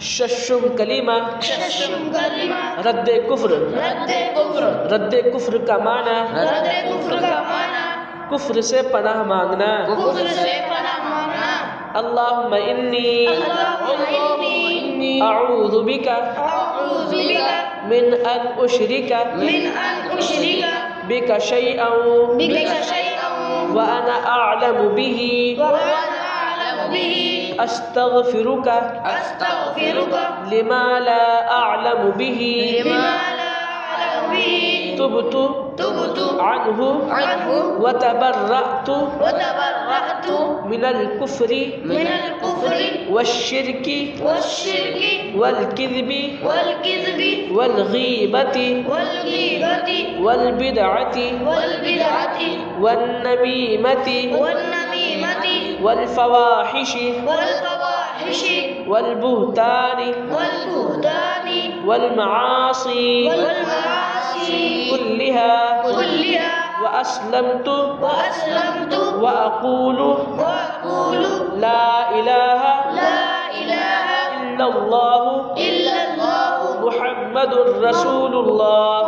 शशुम कलीमा रद्द कुफ्र का माना कुफ्र से पनाह मांगना। अल्लाहुम्मा इन्नी अऊज़ु बिका मिन अन उशरिका बिका शैअन व अना अअलमु बिही अस्तगफिरुका लिमा ला अअलमु बिही तुबतु अन्हु व तबर्रअतु मिनल कुफ्री वश्शिरकी वल्किज़्बी वल्गीबती वल्बिदअती वन्नमीमती वल्फवाहिशी वल्बुहतानी वल्मआसी कुल्लिहा व अस्लमतु व अक़ूलु ला इलाहा इल्लल्लाहु मुहम्मदुर रसूलुल्लाह।